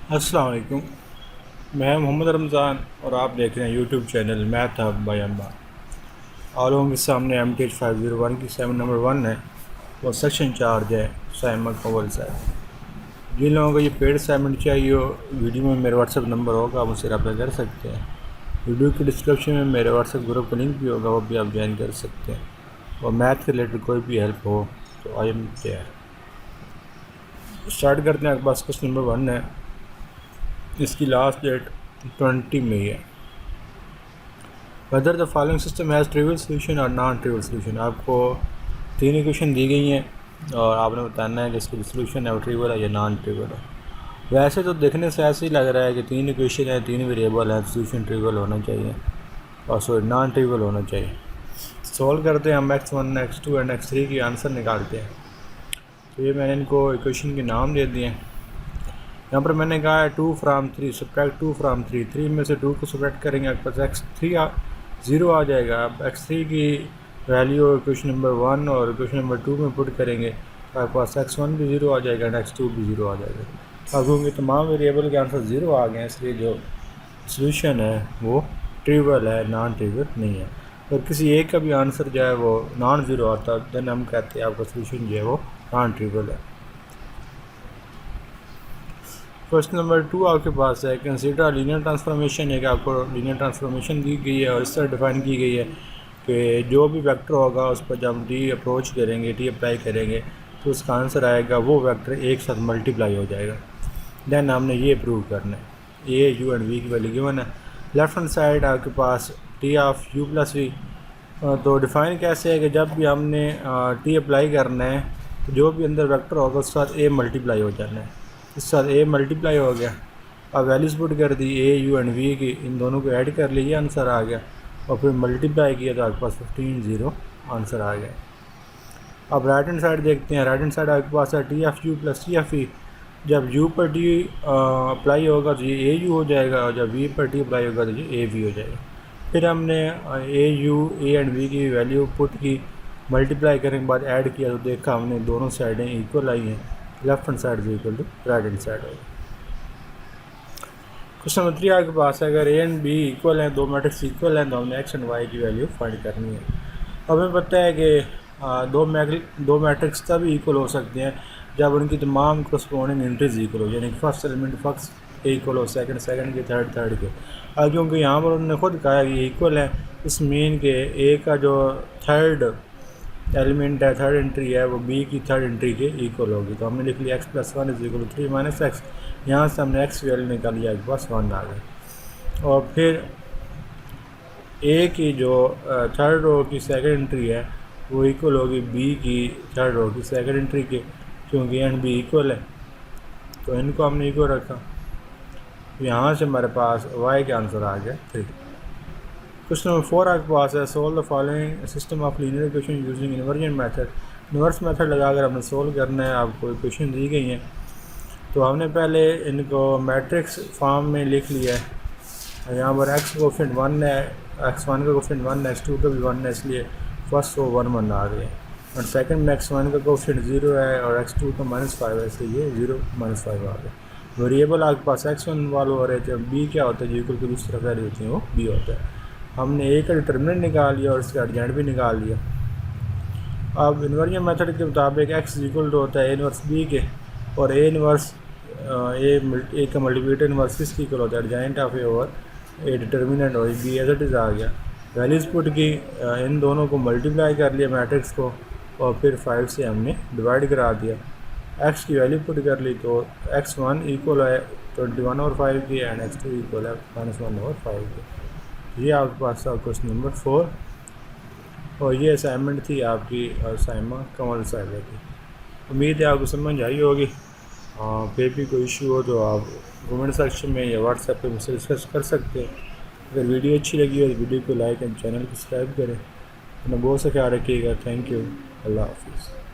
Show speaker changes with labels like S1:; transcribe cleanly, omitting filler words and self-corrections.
S1: अस्सलाम वालेकुम। मैं मोहम्मद रमज़ान और आप देख रहे हैं YouTube channel math hub by Amma. आप लोगों के सामने MTH 501 की 7 नंबर 1 है और सेक्शन चार्ज है साइमा कंवल साहब। जिन लोगों को ये पेड असाइनमेंट चाहिए हो, वीडियो में मेरा व्हाट्सअप नंबर होगा, आप मुझसे रब्ता कर सकते हैं। वीडियो के डिस्क्रिप्शन में मेरे व्हाट्सएप ग्रुप का लिंक भी होगा, वो भी आप ज्वाइन कर सकते हैं। और मैथ के रिलेटेड कोई भी हेल्प हो तो आई एम देयर। स्टार्ट करते हैं। आपके पास क्वेश्चन नंबर 1 है, इसकी लास्ट डेट 20 मई है। Whether the following system has trivial solution और नॉन ट्रिवियल सोल्यूशन। आपको 3 इक्वेशन दी गई हैं और आपने बताना है कि इसकी सोल्यूशन है वो ट्रिवियल है या नॉन ट्रिवियल है। वैसे तो देखने से ऐसे ही लग रहा है कि 3 इक्वेशन है, 3 वेरिएबल हैं, सोल्यूशन ट्रिवियल होना चाहिए और सॉरी नॉन ट्रिवियल होना चाहिए। सॉल्व करते हैं हम x1 x2 एंड x3 की आंसर निकालते हैं। तो ये मैंने इनको इक्वेशन के नाम दे दिए हैं। यहाँ पर मैंने कहा है 2 from 3 सब्ट्रैक्ट 2 from 3, 3 में से 2 को सब्ट्रैक्ट करेंगे, आपके पास x3 0 आ जाएगा। अब x3 की वैल्यू इक्वेशन नंबर 1 और इक्वेशन नंबर 2 में पुट करेंगे तो आपके पास x1 भी 0 आ जाएगा और x2 भी 0 आ जाएगा। अब क्योंकि तमाम वेरिएबल के आंसर 0 आ गए हैं, इसलिए जो सोल्यूशन है वो ट्रिवियल है, नॉन ट्रिवियल नहीं है। और किसी एक का भी आंसर जो है वो नॉन ज़ीरो आता देन हम कहते हैं आपका सोल्यूशन जो है वो नॉन ट्रिवियल है। क्वेश्चन नंबर 2 आपके पास है, कंसीडर लीनियर ट्रांसफॉर्मेशन है कि आपको लीनियर ट्रांसफॉर्मेशन दी गई है और इस तरह डिफाइन की गई है कि जो भी वेक्टर होगा उस पर जब हम डी अप्रोच करेंगे, डी अप्लाई करेंगे तो उसका आंसर आएगा वो वेक्टर एक साथ मल्टीप्लाई हो जाएगा। देन हमने ये प्रूव करना है। ए यू एंड वी की वैल्यू गिवन है। लेफ्ट हैंड साइड आपके पास T of u plus v. तो डिफ़ाइन कैसे है कि जब भी हमने टी अप्लाई करना है तो जो भी अंदर वेक्टर होगा उसके साथ ए मल्टीप्लाई हो जाना है। इस साथ ए मल्टीप्लाई हो गया। अब वैल्यूज़ पुट कर दी ए यू एंड वी की, इन दोनों को ऐड कर लिया, आंसर आ गया। और फिर मल्टीप्लाई किया तो आपके पास 15 0 आंसर आ गया। अब राइट हैंड साइड देखते हैं। राइट हैंड साइड आपके पास है T of u plus T of e. जब यू पर टी अप्लाई होगा तो ये ए यू हो जाएगा और जब वी पर टी अप्लाई होगा तो ये ए वी हो जाएगा। फिर हमने ए यू ए एंड वी की वैल्यू पुट की, मल्टीप्लाई करने के बाद ऐड किया तो देखा हमने दोनों साइडें इक्वल आई हैं। Left hand side equal to right hand side होगा। क्वेश्चन नंबर 3 आपके पास है, अगर ए एंड बी इक्वल हैं, दो मैट्रिक्स इक्वल हैं तो हमने एक्स एंड वाई की वैल्यू फाइंड करनी है। अब हमें पता है कि दो मैट्रिक्स तभी इक्वल हो सकते हैं जब उनकी तमाम करस्पॉन्डिंग एंट्रीज इक्वल हो, यानी फर्स्ट एलिमेंट फर्स्ट के इक्वल हो, सेकंड के, थर्ड के। अब क्योंकि यहाँ पर उन्होंने खुद कहा है कि इक्वल है, इस मीन के ए का जो थर्ड एलिमेंट है, थर्ड एंट्री है, वो बी की थर्ड एंट्री के इक्वल होगी। तो हमने लिख लिया x + 1 = 3 - x। यहाँ से हमने x की वैल्यू निकाली, आपके पास 1 आ गई। और फिर ए की जो थर्ड रो की सेकंड एंट्री है वो इक्वल होगी बी की थर्ड रो की सेकंड एंट्री के, क्योंकि एंड बी इक्वल है तो इनको हमने इक्वल रखा। यहाँ से हमारे पास y का आंसर आ गया 3। क्वेश्चन नंबर 4 आपके पास है, solve the following system of linear equation using inversion method. Inverse method लगाकर हमने सोल्व करना है। आपको इक्वेशन दी गई हैं तो हमने पहले इनको मैट्रिक्स फॉर्म में लिख लिया है। यहाँ पर x कोफिशिएंट 1 है, x1 का कोफिशिएंट 1 है, x2 का भी 1 है, इसलिए फर्स्ट वो 1 1 आ गए। और सेकंड में x1 का कोफिशिएंट 0 है और x2 का -5 है, इसलिए ये 0 -5 आ गए। वेरिएबल आपके पास x1 इन्वॉल्व हो रहे थे। अब b क्या होता है, जो इक्वल की दूसरी तरफ वैल्यू होती है वो b होता है। हमने a का डिटर्मिनेंट निकाल लिया और इसका अर्जेंट भी निकाल लिया। अब इन्वर्जन मेथड के मुताबिक x इक्वल टू होता है a इन्वर्स b के, और a इन्वर्स ए का मल्टीप्लिकेटर इन्वर्स किसकी इक्वल होता है, urgent of A over A determinant, और बी एज इट इज़ आ गया। वैल्यूज़ पुट की, इन दोनों को मल्टीप्लाई कर लिया मैट्रिक्स को और फिर 5 से हमने डिवाइड करा दिया। x की वैल्यू पुट कर ली तो x1 इक्वल है 21/5 की एंड x2 इक्वल है -1/5 की। ये आपके पास था क्वेश्चन नंबर 4 और ये असाइनमेंट थी आपकी साइमा कंवल साहिबा की। उम्मीद है आपको समझ आई होगी। फिर भी कोई इशू हो तो आप कमेंट सेक्शन में या व्हाट्सएप पे मुझसे डिस्कस कर सकते हैं। अगर वीडियो अच्छी लगी हो तो वीडियो को लाइक एंड चैनल को सब्सक्राइब करें। अपना बहुत सा ख्याल रखिएगा। Thank you. अल्लाह हाफिज़।